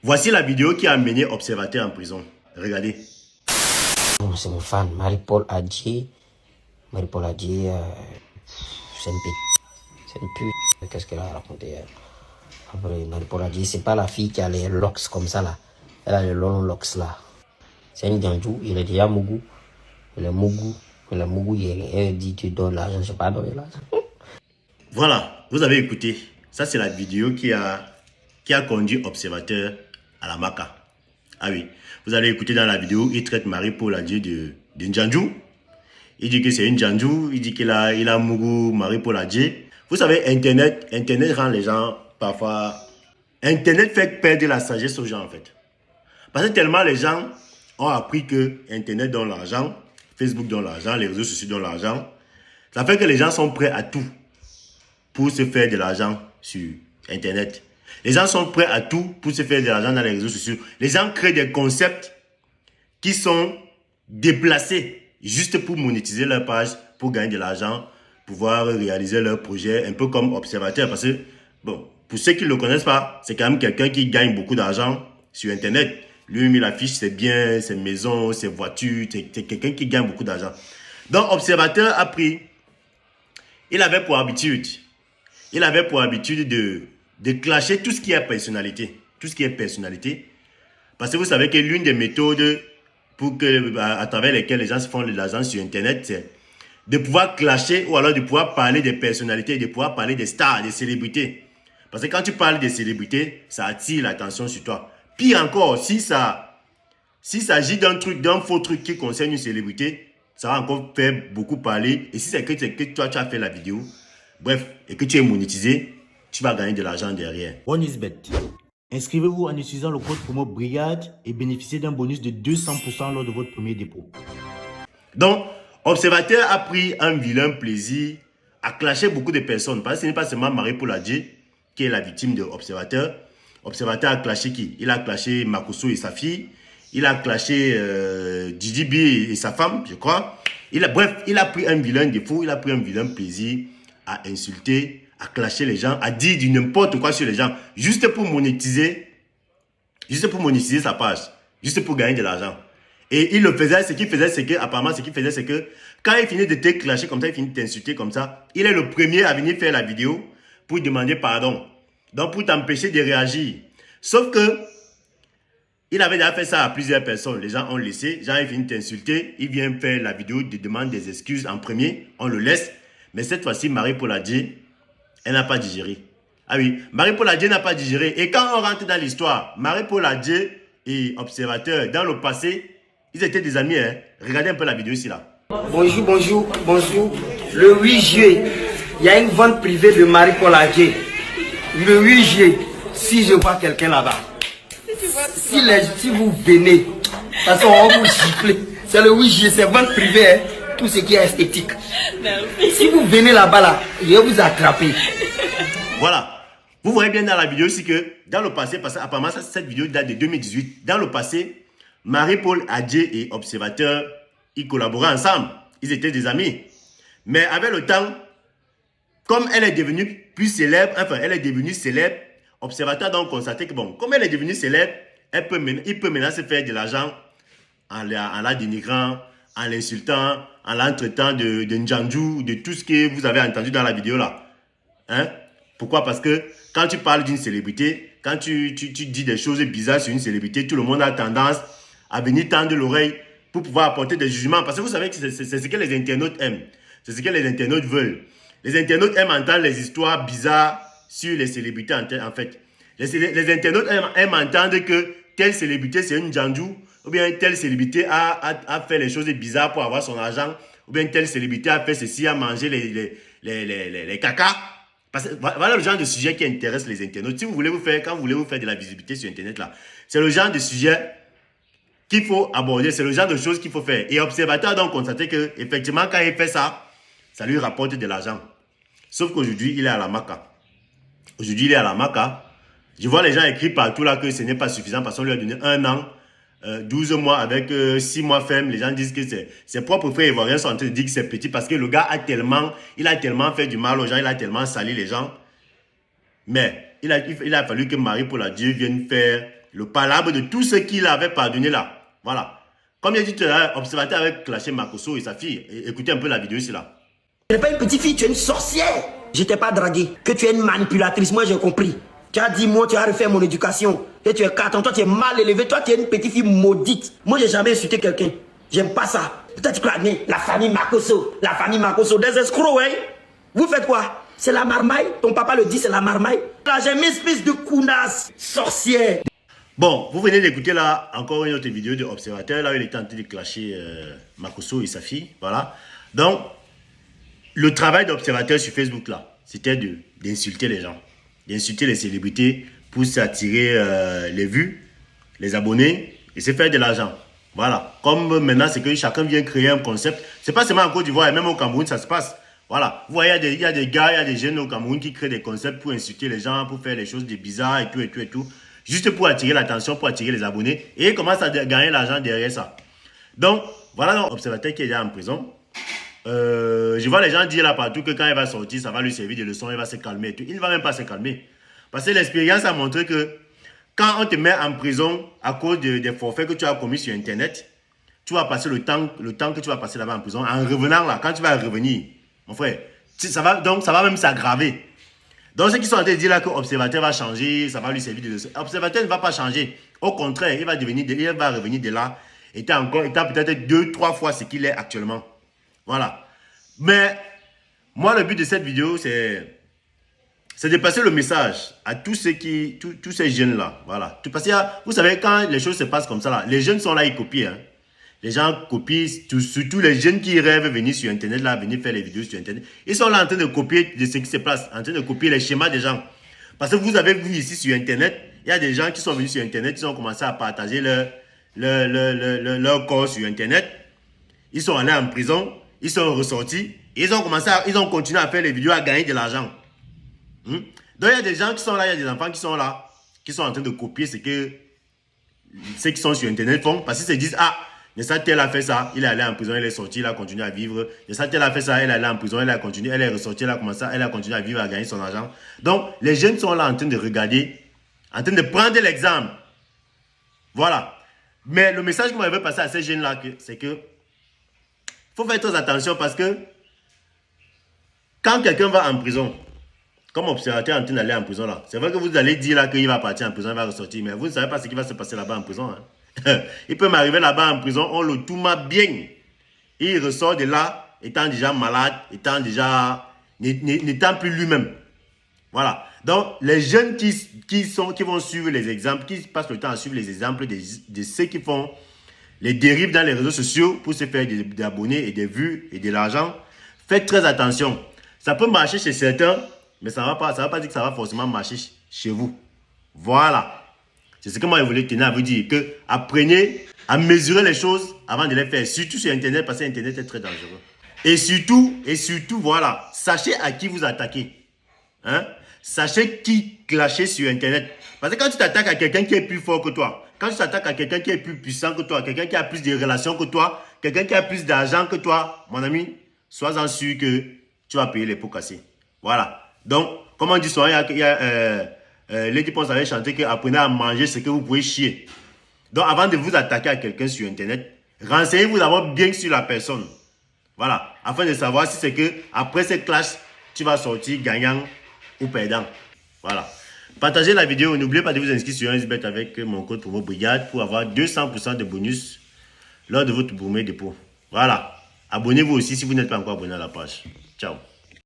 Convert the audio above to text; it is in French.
Voici la vidéo qui a amené Observateur en prison. Regardez. C'est mon fan, Marie-Paul Adjé. Marie-Paul Adjé, c'est une pute. C'est une pute. Qu'est-ce qu'elle a raconté? Après, Marie-Paul Adjé, c'est pas la fille qui a les locks comme ça là. Elle a les longs locks là. C'est une Ganjou, il est déjà Mougou. Il est Mougou. Il est Mougou, elle dit tu donnes l'argent, je sais pas donner l'argent. Voilà, vous avez écouté. Ça, c'est la vidéo qui a conduit Observateur à la Maca. Ah oui, vous allez écouter dans la vidéo, il traite Marie-Paul Adjé de Ndjanjou. Il dit que c'est une Ndjanjou, il dit qu'il a Mougou, Marie-Paul Adjé. Vous savez, Internet rend les gens parfois... Internet fait perdre la sagesse aux gens en fait. Parce que tellement les gens ont appris que Internet donne l'argent, Facebook donne l'argent, les réseaux sociaux donnent l'argent. Ça fait que les gens sont prêts à tout pour se faire de l'argent sur Internet. Les gens sont prêts à tout pour se faire de l'argent dans les réseaux sociaux. Les gens créent des concepts qui sont déplacés juste pour monétiser leur page, pour gagner de l'argent, pouvoir réaliser leur projet, un peu comme Observateur. Parce que, bon, pour ceux qui ne le connaissent pas, c'est quand même quelqu'un qui gagne beaucoup d'argent sur Internet. Lui, il affiche ses biens, ses maisons, ses voitures. C'est quelqu'un qui gagne beaucoup d'argent. Donc, Observateur a pris... Il avait pour habitude de clasher tout ce qui est personnalité. Tout ce qui est personnalité. Parce que vous savez que l'une des méthodes à travers lesquelles les gens se font de l'argent sur Internet, c'est de pouvoir clasher ou alors de pouvoir parler des personnalités, de pouvoir parler des stars, des célébrités. Parce que quand tu parles des célébrités, ça attire l'attention sur toi. Pire encore, s'il s'agit d'un faux truc qui concerne une célébrité, ça va encore faire beaucoup parler. Et si c'est que toi, tu as fait la vidéo, bref, et que tu es monétisé, tu vas gagner de l'argent derrière. OneIsBet. Inscrivez-vous en utilisant le code promo BRIGADE et bénéficiez d'un bonus de 200% lors de votre premier dépôt. Donc, Observateur a pris un vilain plaisir à clasher beaucoup de personnes. Parce que ce n'est pas seulement Marie-Paul Adjé qui est la victime de Observateur. Observateur a clashé qui? Il a clashé Makosso et sa fille. Il a clashé Didi B et sa femme, je crois. Bref, il a pris un vilain défaut, il a pris un vilain plaisir à insulter, à clasher les gens, à dire du n'importe quoi sur les gens, juste pour monétiser sa page, juste pour gagner de l'argent. Et il le faisait, ce qu'il faisait, c'est que quand il finit de te clasher comme ça, il finit de t'insulter comme ça, il est le premier à venir faire la vidéo pour demander pardon. Donc pour t'empêcher de réagir. Sauf que il avait déjà fait ça à plusieurs personnes. Les gens ont laissé. Les gens ont fini de t'insulter. Il vient faire la vidéo de demande des excuses en premier. On le laisse. Mais cette fois-ci, Marie-Paul Adjé, elle n'a pas digéré. Ah oui, Marie-Paul Adjé n'a pas digéré. Et quand on rentre dans l'histoire, Marie-Paul Adjé et Observateur, dans le passé, ils étaient des amis. Hein? Regardez un peu la vidéo ici là. Bonjour, bonjour, bonjour. Le 8 juillet, il y a une vente privée de Marie-Paul Adjé. Le 8 juillet, si je vois quelqu'un là-bas, si vous venez, de toute façon on va vous gifler. C'est le 8 juillet, c'est vente privée, hein, tout ce qui est esthétique. Si vous venez là-bas, là, je vais vous attraper. Voilà. Vous voyez bien dans la vidéo ici que dans le passé, parce qu'apparemment cette vidéo date de 2018, dans le passé, Marie-Paul Adjé et Observateur, ils collaboraient ensemble. Ils étaient des amis. Mais avec le temps, comme elle est devenue plus célèbre, enfin elle est devenue célèbre, Observateur a donc constaté que bon, comme elle est devenue célèbre, il peut maintenant se faire de l'argent en la dénigrant, en l'insultant, en l'entretant de Ndjanjou, de tout ce que vous avez entendu dans la vidéo là. Hein? Pourquoi? Parce que quand tu parles d'une célébrité, quand tu dis des choses bizarres sur une célébrité, tout le monde a tendance à venir tendre l'oreille pour pouvoir apporter des jugements. Parce que vous savez que c'est ce que les internautes aiment. C'est ce que les internautes veulent. Les internautes aiment entendre les histoires bizarres sur les célébrités en fait. Les internautes aiment entendre que telle célébrité c'est une Ndjanjou, ou bien telle célébrité a fait les choses bizarres pour avoir son argent, ou bien telle célébrité a fait ceci, a mangé les caca. Parce que voilà le genre de sujet qui intéresse les internautes. Si vous voulez quand vous voulez vous faire de la visibilité sur Internet là, c'est le genre de sujet qu'il faut aborder, c'est le genre de choses qu'il faut faire. Et Observateur a donc constaté que effectivement quand il fait ça, ça lui rapporte de l'argent. Sauf qu'aujourd'hui, il est à la Maca. Aujourd'hui, il est à la Maca. Je vois les gens écrire partout là que ce n'est pas suffisant parce qu'on lui a donné 1 an, 12 mois avec 6 mois ferme. Les gens disent que ses propres frères ivoiriens sont en train de dire que c'est petit parce que le gars a tellement fait du mal aux gens, il a tellement sali les gens. Mais il a fallu que Marie-Paul Adjé vienne faire le palabre de tout ce qu'il avait pardonné là. Voilà. Comme il a dit tout à l'heure, Observateur avait clashé Makosso et sa fille. Écoutez un peu la vidéo ici là. Tu n'es pas une petite fille, tu es une sorcière. Je t'ai pas dragué. Que tu es une manipulatrice, moi j'ai compris. Tu as dit, moi tu as refait mon éducation. Et tu es 4 ans, toi tu es mal élevé, toi tu es une petite fille maudite. Moi j'ai jamais insulté quelqu'un. J'aime pas ça. Peut-être que la famille Makosso, des escrocs, hein. Vous faites quoi? C'est la marmaille. Ton papa le dit, c'est la marmaille. Là j'ai mis espèce de counasse, sorcière. Bon, vous venez d'écouter là encore une autre vidéo de Observateur. Là, il était en train de clasher Makosso et sa fille. Voilà. Donc, le travail d'Observateur sur Facebook là, c'était d'insulter les gens, d'insulter les célébrités pour s'attirer les vues, les abonnés et se faire de l'argent. Voilà. Comme maintenant, c'est que chacun vient créer un concept. C'est pas seulement en Côte d'Ivoire, même au Cameroun, ça se passe. Voilà. Vous voyez, il y a des gars, il y a des jeunes au Cameroun qui créent des concepts pour insulter les gens, pour faire des choses de bizarres et tout, et tout, et tout. Juste pour attirer l'attention, pour attirer les abonnés. Et ils commencent à gagner l'argent derrière ça. Donc, voilà l'Observateur qui est déjà en prison. Je vois les gens dire là partout que quand il va sortir, ça va lui servir de leçon, il va se calmer et tout. Il ne va même pas se calmer. Parce que l'expérience a montré que quand on te met en prison à cause des forfaits que tu as commis sur Internet, tu vas passer le temps que tu vas passer là-bas en prison. En revenant là, quand tu vas revenir, mon frère, ça va même s'aggraver. Donc, ceux qui sont en train de dire là que l'Observateur va changer, ça va lui servir de leçon. L'Observateur ne va pas changer. Au contraire, il va revenir de là, étant peut-être 2-3 fois ce qu'il est actuellement. Voilà. Mais, moi, le but de cette vidéo, c'est de passer le message à tous ces jeunes-là. Voilà. Parce que, vous savez, quand les choses se passent comme ça, là, les jeunes sont là, ils copient. Hein. Les gens copient, surtout les jeunes qui rêvent de venir sur Internet, là, venir faire les vidéos sur Internet. Ils sont là en train de copier de ce qui se passe, en train de copier les schémas des gens. Parce que vous avez vu ici sur Internet, il y a des gens qui sont venus sur Internet, ils ont commencé à partager leur corps sur Internet. Ils sont allés en prison, ils sont ressortis, et ils ont continué à faire les vidéos, à gagner de l'argent. Donc il y a des gens qui sont là, il y a des enfants qui sont là, qui sont en train de copier ce que ceux qui sont sur Internet font, parce qu'ils se disent, ah, Nessa tel a fait ça, il est allé en prison, il est sorti, il a continué à vivre. Nessa tel a fait ça, elle est allée en prison, elle a continué, elle est ressortie, elle a continué à vivre, à gagner son argent. Donc, les jeunes sont là en train de regarder, en train de prendre l'exemple. Voilà. Mais le message que moi je veux passer à ces jeunes-là, c'est que faut faire très attention parce que quand quelqu'un va en prison, comme observateur en train d'aller en prison là, c'est vrai que vous allez dire là qu'il va partir en prison, il va ressortir, mais vous ne savez pas ce qui va se passer là-bas en prison. Hein. Il peut m'arriver là-bas en prison, on le tourma bien. Il ressort de là, étant déjà malade, n'étant plus lui-même. Voilà. Donc, les jeunes qui vont suivre les exemples, qui passent le temps à suivre les exemples de ceux qui font les dérives dans les réseaux sociaux pour se faire des abonnés et des vues et de l'argent, faites très attention. Ça peut marcher chez certains, mais ça ne va pas dire que ça va forcément marcher chez vous. Voilà. C'est ce que moi je voulais tenir à vous dire, que apprenez à mesurer les choses avant de les faire, surtout sur Internet, parce que Internet est très dangereux. Et surtout, voilà, sachez à qui vous attaquez. Hein? Sachez qui clasher sur Internet. Parce que quand tu t'attaques à quelqu'un qui est plus fort que toi, quand tu t'attaques à quelqu'un qui est plus puissant que toi, quelqu'un qui a plus de relations que toi, quelqu'un qui a plus d'argent que toi, mon ami, sois-en sûr que tu vas payer les pots cassés. Voilà. Donc, comme on dit souvent, Lady Ponce avait chanté que apprenez à manger ce que vous pouvez chier. Donc, avant de vous attaquer à quelqu'un sur Internet, renseignez-vous d'abord bien sur la personne. Voilà. Afin de savoir si c'est que après cette clash, tu vas sortir gagnant ou perdant. Voilà. Partagez la vidéo. N'oubliez pas de vous inscrire sur 1xBet avec mon code promo Brigade pour avoir 200% de bonus lors de votre premier dépôt. Voilà. Abonnez-vous aussi si vous n'êtes pas encore abonné à la page. Ciao.